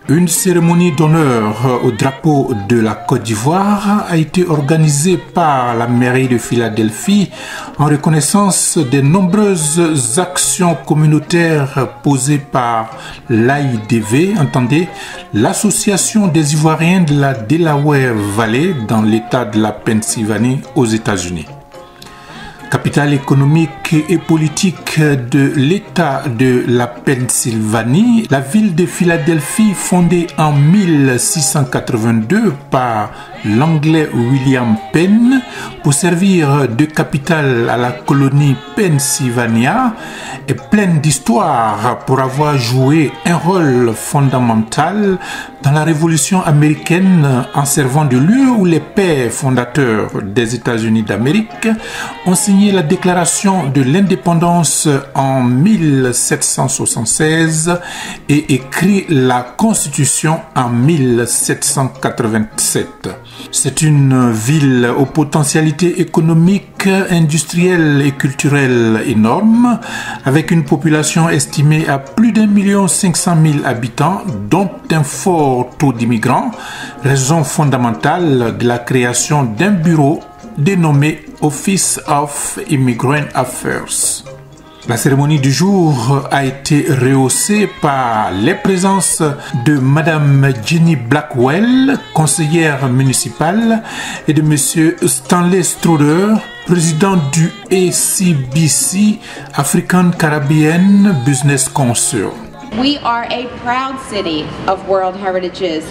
Une cérémonie d'honneur au drapeau de la Côte d'Ivoire a été organisée par la mairie de Philadelphie en reconnaissance des nombreuses actions communautaires posées par l'AIDV, entendez, l'Association des Ivoiriens de la Delaware Valley dans l'État de la Pennsylvanie aux États-Unis. Capitale économique et politique de l'État de la Pennsylvanie, la ville de Philadelphie, fondée en 1682 par l'anglais William Penn pour servir de capitale à la colonie Pennsylvania, est pleine d'histoire pour avoir joué un rôle fondamental dans la Révolution américaine en servant de lieu où les pères fondateurs des États-Unis d'Amérique ont signé la déclaration de l'indépendance en 1776 et écrit la Constitution en 1787. C'est une ville aux potentialités économiques, industrielles et culturelles énormes, avec une population estimée à plus d'1,5 million habitants, dont un fort taux d'immigrants, raison fondamentale de la création d'un bureau dénommé Office of Immigrant Affairs. La cérémonie du jour a été rehaussée par les présences de Madame Jenny Blackwell, conseillère municipale, et de Monsieur Stanley Struder, président du ACBC, African Caribbean Business Council. We are a proud city of World Heritages.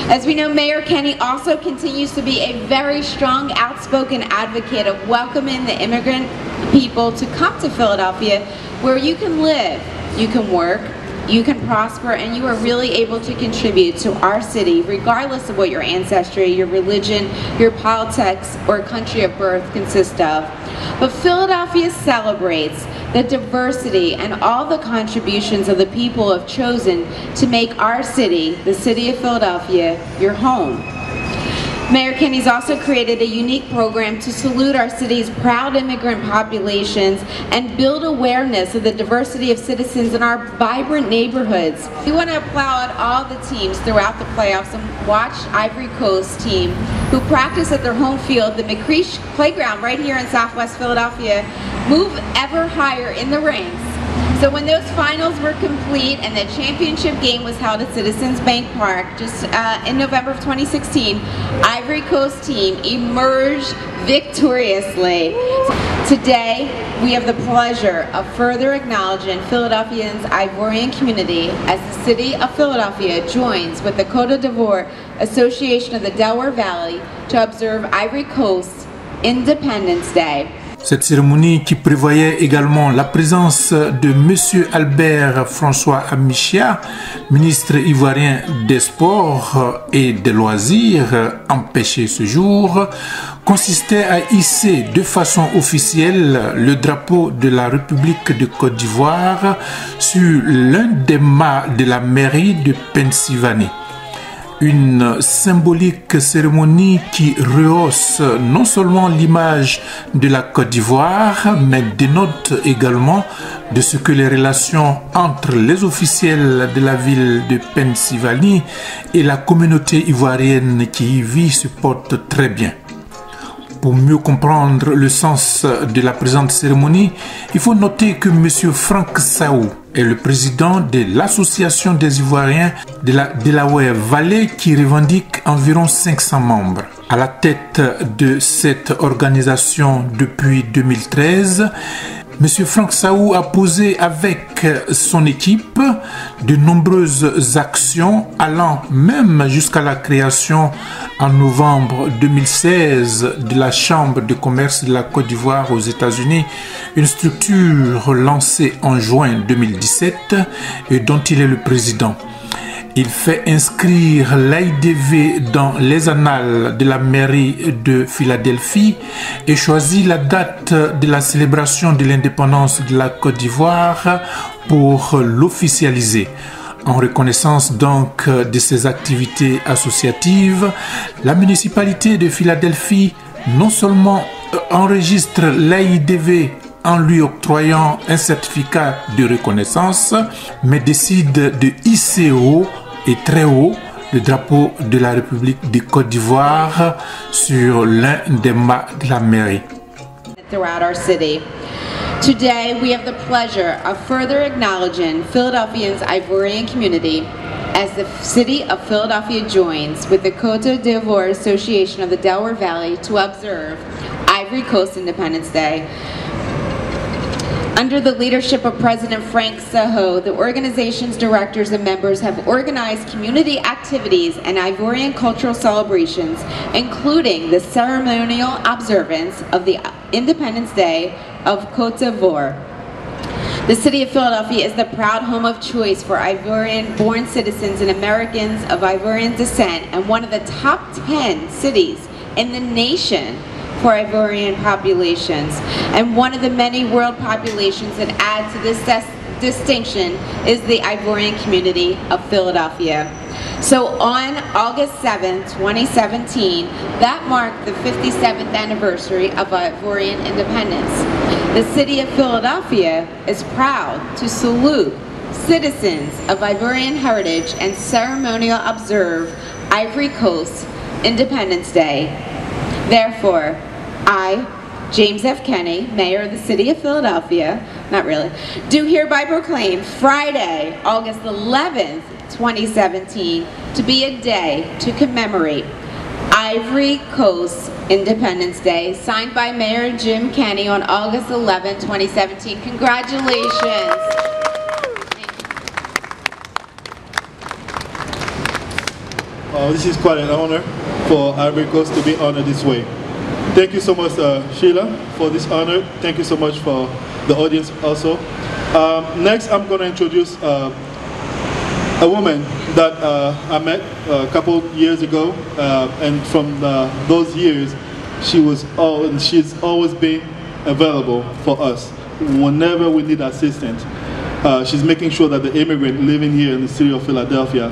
As we know, Mayor Kenney also continues to be a very strong, outspoken advocate of welcoming the immigrant people to come to Philadelphia, where you can live, you can work, you can prosper, and you are really able to contribute to our city, regardless of what your ancestry, your religion, your politics, or country of birth consist of. But Philadelphia celebrates the diversity and all the contributions of the people who have chosen to make our city, the city of Philadelphia, your home. Mayor Kenney's also created a unique program to salute our city's proud immigrant populations and build awareness of the diversity of citizens in our vibrant neighborhoods. We want to applaud all the teams throughout the playoffs and watch Ivory Coast team who practice at their home field, the McCreesh Playground right here in Southwest Philadelphia, move ever higher in the ranks. So when those finals were complete and the championship game was held at Citizens Bank Park just in November of 2016, Ivory Coast team emerged victoriously. Today, we have the pleasure of further acknowledging Philadelphians' Ivorian community as the city of Philadelphia joins with the Côte d'Ivoire Association of the Delaware Valley to observe Ivory Coast's Independence Day. Cette cérémonie, qui prévoyait également la présence de M. Albert François Amichia, ministre ivoirien des Sports et des Loisirs, empêché ce jour, consistait à hisser de façon officielle le drapeau de la République de Côte d'Ivoire sur l'un des mâts de la mairie de Pennsylvanie. Une symbolique cérémonie qui rehausse non seulement l'image de la Côte d'Ivoire, mais dénote également de ce que les relations entre les officiels de la ville de Pennsylvanie et la communauté ivoirienne qui y vit se portent très bien. Pour mieux comprendre le sens de la présente cérémonie, il faut noter que M. Frank Saou est le président de l'Association des Ivoiriens de la Delaware Valley qui revendique environ 500 membres. À la tête de cette organisation depuis 2013, M. Frank Saou a posé avec son équipe de nombreuses actions allant même jusqu'à la création en novembre 2016 de la Chambre de commerce de la Côte d'Ivoire aux États-Unis, une structure lancée en juin 2017 et dont il est le président. Il fait inscrire l'AIDV dans les annales de la mairie de Philadelphie et choisit la date de la célébration de l'indépendance de la Côte d'Ivoire pour l'officialiser. En reconnaissance donc de ses activités associatives, la municipalité de Philadelphie non seulement enregistre l'AIDV en lui octroyant un certificat de reconnaissance, mais décide de hisser haut et très haut le drapeau de la République de Côte d'Ivoire sur l'un des mâts de la mairie. Throughout our city. Today, we have the pleasure of further acknowledging Philadelphia's Ivorian community as the city of Philadelphia joins with the Côte d'Ivoire Association of the Delaware Valley to observe Ivory Coast Independence Day. Under the leadership of President Frank Saho, the organization's directors and members have organized community activities and Ivorian cultural celebrations, including the ceremonial observance of the Independence Day of Côte d'Ivoire. The city of Philadelphia is the proud home of choice for Ivorian-born citizens and Americans of Ivorian descent, and one of the top 10 cities in the nation for Ivorian populations. And one of the many world populations that add to this distinction is the Ivorian community of Philadelphia. So on August 7, 2017, that marked the 57th anniversary of Ivorian independence. The city of Philadelphia is proud to salute citizens of Ivorian heritage and ceremonial observe Ivory Coast Independence Day. Therefore, I, James F. Kenney, Mayor of the City of Philadelphia, not really, do hereby proclaim Friday, August 11th, 2017, to be a day to commemorate Ivory Coast Independence Day, signed by Mayor Jim Kenney on August 11, 2017. Congratulations. This is quite an honor for Ivory Coast to be honored this way. Thank you so much, Sheila, for this honor. Thank you so much for the audience also. Next, I'm going to introduce a woman that I met a couple years ago, and from those years, she's always been available for us whenever we need assistance. She's making sure that the immigrant living here in the city of Philadelphia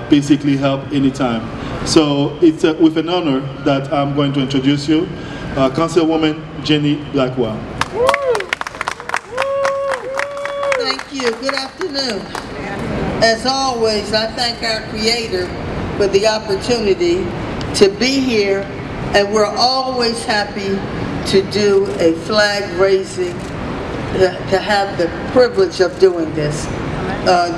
basically help anytime. So it's with an honor that I'm going to introduce you, Councilwoman Jenny Blackwell. Thank you. Good afternoon. As always, I thank our Creator for the opportunity to be here, and we're always happy to do a flag raising, to have the privilege of doing this.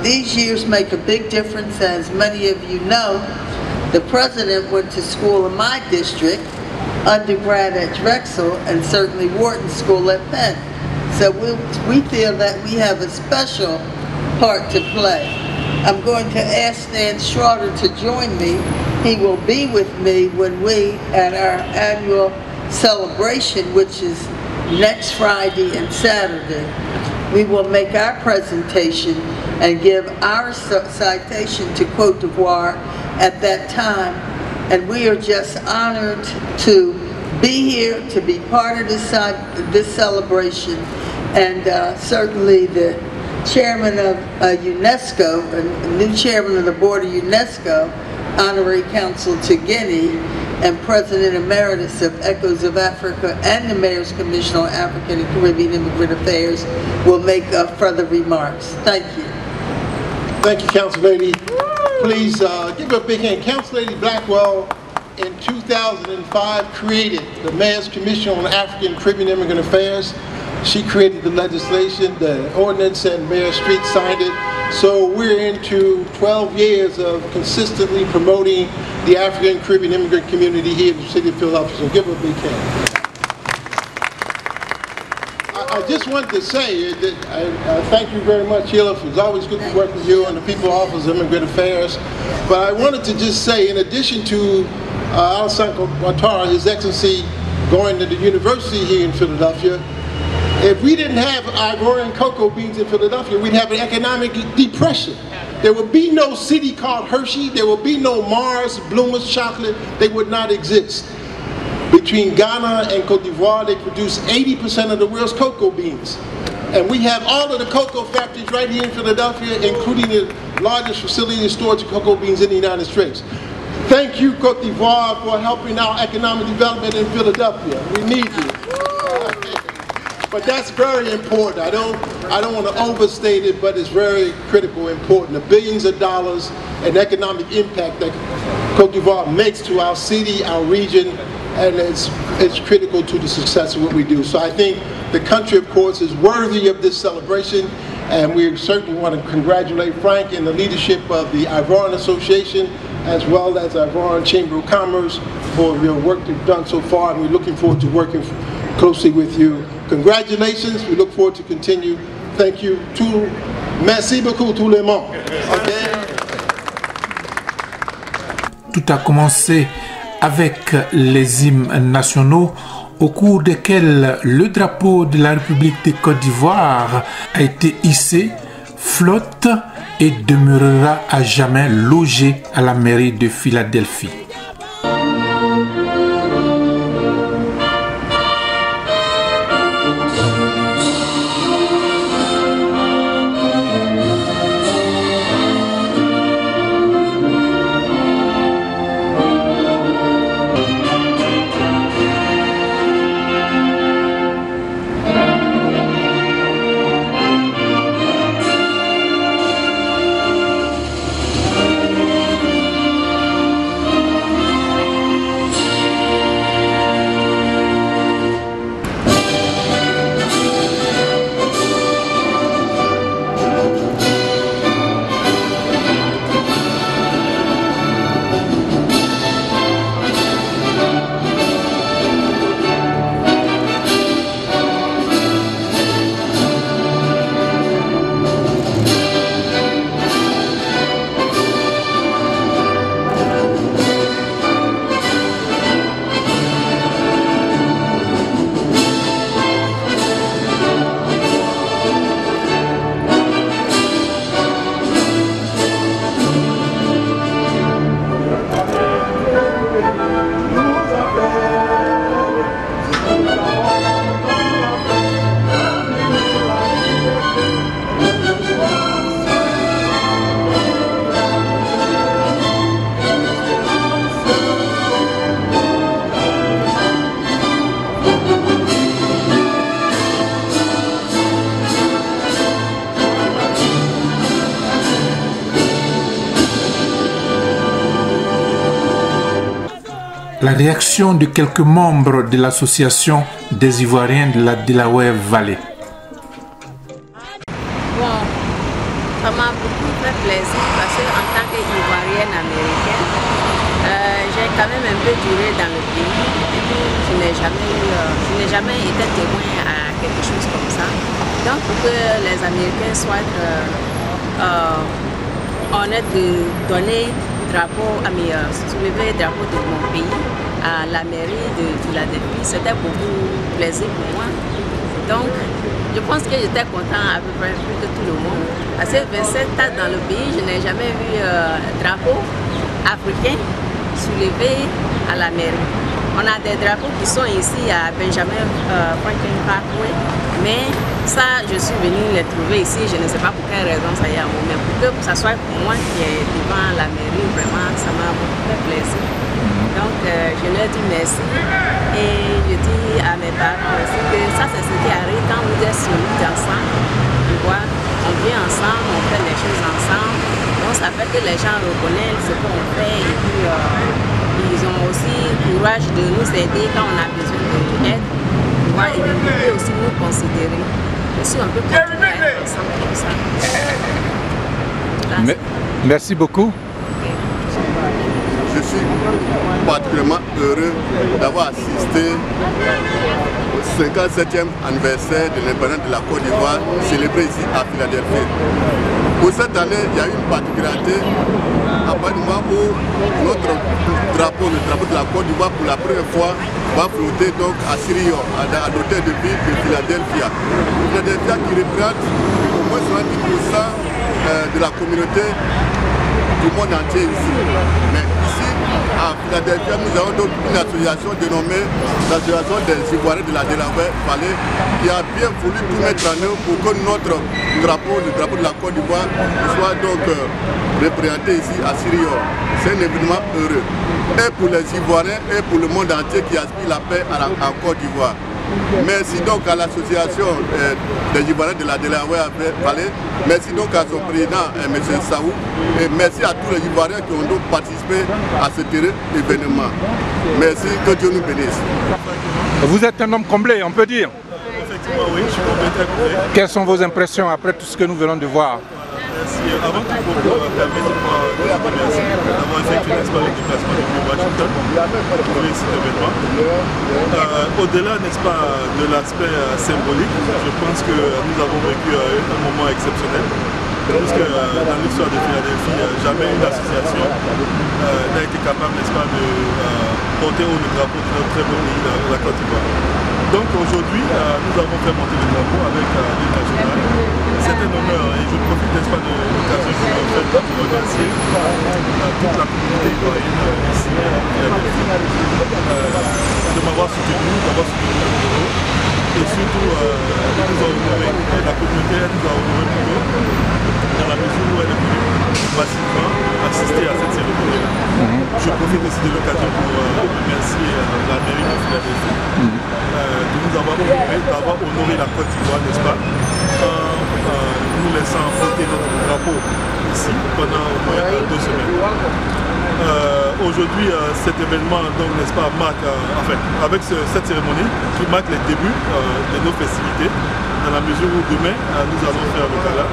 These years make a big difference. As many of you know, the President went to school in my district, undergrad at Drexel, and certainly Wharton School at Penn. So we feel that we have a special part to play. I'm going to ask Stan Schroeder to join me. He will be with me when we, at our annual celebration, which is next Friday and Saturday, we will make our presentation and give our citation to Côte d'Ivoire at that time. And we are just honored to be here, to be part of this celebration. And certainly the chairman of UNESCO, and new chairman of the board of UNESCO, Honorary Council to Guinea, and President Emeritus of Echoes of Africa and the Mayor's Commission on African and Caribbean Immigrant Affairs will make further remarks. Thank you. Thank you, Council Lady. Please give her a big hand. Council Lady Blackwell in 2005 created the Mayor's Commission on African and Caribbean Immigrant Affairs. She created the legislation, the ordinance, and Mayor Street signed it. So we're into 12 years of consistently promoting the African and Caribbean immigrant community here in the city of Philadelphia. So give her a big hand. I just wanted to say that I thank you very much, Sheila. It was always good to work with you and the People Office of Immigrant Affairs. But I wanted to just say, in addition to Alassane Ouattara, His Excellency, going to the university here in Philadelphia, if we didn't have Ivorian cocoa beans in Philadelphia, we'd have an economic depression. There would be no city called Hershey. There would be no Mars, Bloomer's chocolate. They would not exist. Between Ghana and Côte d'Ivoire, they produce 80% of the world's cocoa beans. And we have all of the cocoa factories right here in Philadelphia, including the largest facility of storage of cocoa beans in the United States. Thank you, Côte d'Ivoire, for helping our economic development in Philadelphia. We need you. But that's very important. I don't want to overstate it, but it's very critical, important. The billions of dollars and economic impact that Côte d'Ivoire makes to our city, our region, and it's critical to the success of what we do. So I think the country, of course, is worthy of this celebration, and we certainly want to congratulate Frank and the leadership of the Ivorian Association, as well as Ivorian Chamber of Commerce, for your work you've done so far, and we're looking forward to working closely with you. Congratulations, we look forward to continue. Thank you. Merci beaucoup tout le monde. Okay. Tout a commencé avec les hymnes nationaux au cours desquels le drapeau de la République de Côte d'Ivoire a été hissé, flotte et demeurera à jamais logé à la mairie de Philadelphie. La réaction de quelques membres de l'association des Ivoiriens de la Delaware Valley. Bon, ça m'a beaucoup fait plaisir parce qu'en tant qu'Ivoirienne américaine, j'ai quand même un peu duré dans le pays et puis je n'ai jamais été témoin à quelque chose comme ça. Donc pour que les Américains soient honnêtes de donner soulever le drapeau de mon pays à la mairie de Philadelphie, c'était beaucoup plaisir pour moi. Donc, je pense que j'étais content à peu près plus que tout le monde. Parce que 27 ans dans le pays, je n'ai jamais vu un drapeau africain soulevé à la mairie. On a des drapeaux qui sont ici à Benjamin Franklin Parkway, mais ça, je suis venue les trouver ici, je ne sais pas pour quelle raison ça y est à moi, mais pour que ça soit pour moi qui est devant la mairie, vraiment, ça m'a beaucoup fait plaisir. Donc, je leur dis merci et je dis à mes parents aussi que ça, c'est ce qui arrive quand vous êtes unis ensemble. Tu vois, on vient ensemble, on fait les choses ensemble, donc ça fait que les gens reconnaissent ce qu'on fait et puis ils ont aussi le courage de nous aider quand on a besoin d'aide. Et de nous aussi nous considérer. Je suis un peu contente d'être ensemble comme ça. Merci beaucoup. Je suis particulièrement heureux d'avoir assisté au 57e anniversaire de l'indépendance de la Côte d'Ivoire célébré ici à Philadelphie. Pour cette année, il y a une particularité à partir du moment où notre drapeau, le drapeau de la Côte d'Ivoire, pour la première fois, va flotter donc à Syrio, à l'hôtel de ville de Philadelphia. Philadelphia qui représente au moins 70% de la communauté du monde entier ici. Mais ici, à Philadelphia, nous avons donc une association dénommée l'Association des Ivoiriens de la Delaware Valley qui a bien voulu tout mettre en œuvre pour que notre drapeau, le drapeau de la Côte d'Ivoire, soit donc représenté ici à Syrio. C'est un événement heureux. Et pour les Ivoiriens et pour le monde entier qui aspire la paix en Côte d'Ivoire. Merci donc à l'association des Ivoiriens de la Delaware Valley. Merci donc à son président, M. Saou. Et merci à tous les Ivoiriens qui ont donc participé à cet événement. Merci, que Dieu nous bénisse. Vous êtes un homme comblé, on peut dire. Effectivement, oui, je suis comblé, très comblé. Quelles sont vos impressions après tout ce que nous venons de voir? Merci. Avant tout, permettez-moi de vous remercier d'avoir effectué le déplacement depuis Washington pour couvrir cet événement. Au-delà, n'est-ce pas, de l'aspect symbolique, je pense que nous avons vécu un moment exceptionnel. Parce que dans l'histoire de Philadelphie, jamais une association n'a été capable, n'est-ce pas, de porter haut le drapeau de notre très beau pays, la Côte d'Ivoire. Donc aujourd'hui, nous avons fait monter le drapeau avec l'île nationale. C'est un honneur et je profite, n'est-ce pas, de l'occasion que vous faites pour remercier toute la communauté ivoirienne ici à Philadelphie de m'avoir soutenu, d'avoir soutenu le bureau. Et surtout, nous a honoré, la communauté nous a honoré plutôt dans la mesure où elle est venue massivement assister à cette cérémonie-là. Je profite aussi de l'occasion pour remercier la mairie de Philadelphie de nous avoir honoré la Côte d'Ivoire, n'est-ce pas, en nous laissant flotter notre drapeau ici pendant au moins 2 semaines. Aujourd'hui, cet événement, donc, n'est-ce pas, marque, avec cette cérémonie qui marque les débuts de nos festivités, dans la mesure où demain, nous allons faire le gala,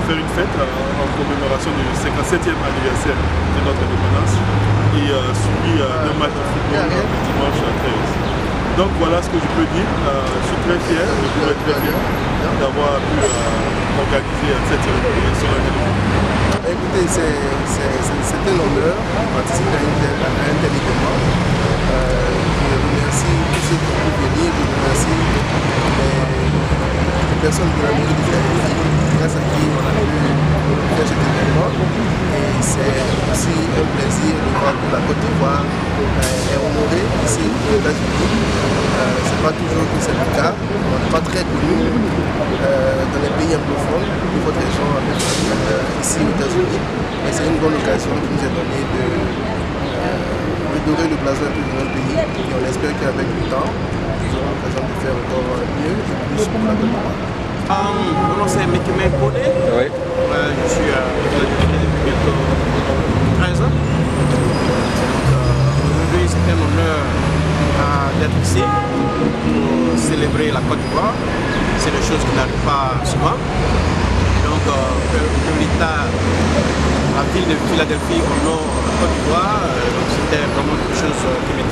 faire une fête en commémoration du 57e anniversaire de notre indépendance et suivi d'un match de football le dimanche à 13. Donc voilà ce que je peux dire. Je suis très fier, je pourrais être très fier d'avoir pu organiser cette cérémonie sur la télévision. Écoutez, c'est un honneur de participer à un tel événement. Je remercie tous ceux qui ont pu venir, je remercie les personnes de la mairie de Philadelphie, grâce à qui on a pu faire cet événement. Et c'est aussi un plaisir de voir que la Côte d'Ivoire est honorée ici aux États-Unis. C'est pas toujours que c'est le cas, on n'est pas très connu dans les pays anglophones, de votre région ici aux États-Unis. Et c'est une bonne occasion qui nous est donnée de dorer le blason un peu de notre pays. Et on espère qu'avec le temps, nous aurons l'occasion de faire encore mieux et plus pour la Côte d'Ivoire. Mon nom c'est Mekime Kodé. Oui. Je suis à Philadelphie depuis bientôt 13 ans. Aujourd'hui, c'est un honneur d'être ici pour célébrer la Côte d'Ivoire. C'est des choses qui n'arrivent pas souvent. Donc, que l'État, la ville de Philadelphie honore la Côte d'Ivoire, c'était vraiment quelque chose qui me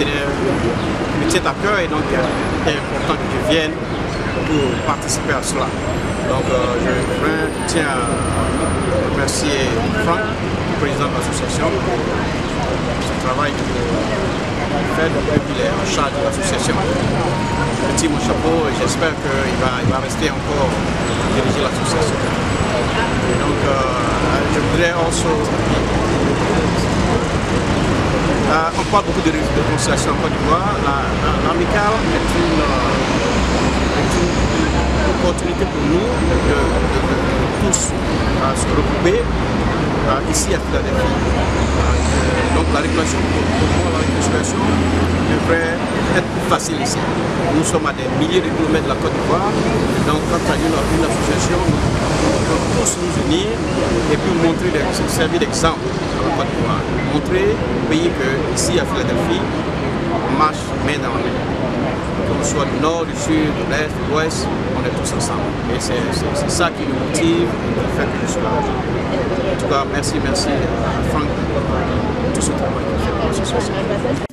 tient à cœur et donc il était important que je vienne pour participer à cela. Donc je tiens à remercier Franck, président de l'association, pour ce travail qu'il fait depuis qu'il est en charge de l'association. Je tire mon chapeau et j'espère qu'il va rester encore diriger l'association. Donc je voudrais aussi... on parle beaucoup de réconciliation en Côte d'Ivoire. L'amicale est une opportunité pour nous de tous se regrouper ici à Philadelphie. Donc la réconciliation, pour moi, la réconciliation devrait être plus facile ici. Nous sommes à des milliers de kilomètres de la Côte d'Ivoire. Donc quand il y a une association, nous pouvons tous nous unir et puis montrer, servir d'exemple à la Côte d'Ivoire. Montrer au pays qu'ici à Philadelphie, on marche main dans la main. Qu'on soit du nord, du sud, de l'est, de l'ouest, on est tous ensemble. Et c'est ça qui nous motive et qui fait que je suis là aujourd'hui. En tout cas, merci à Franck pour tout ce travail qu'il fait pour l'association.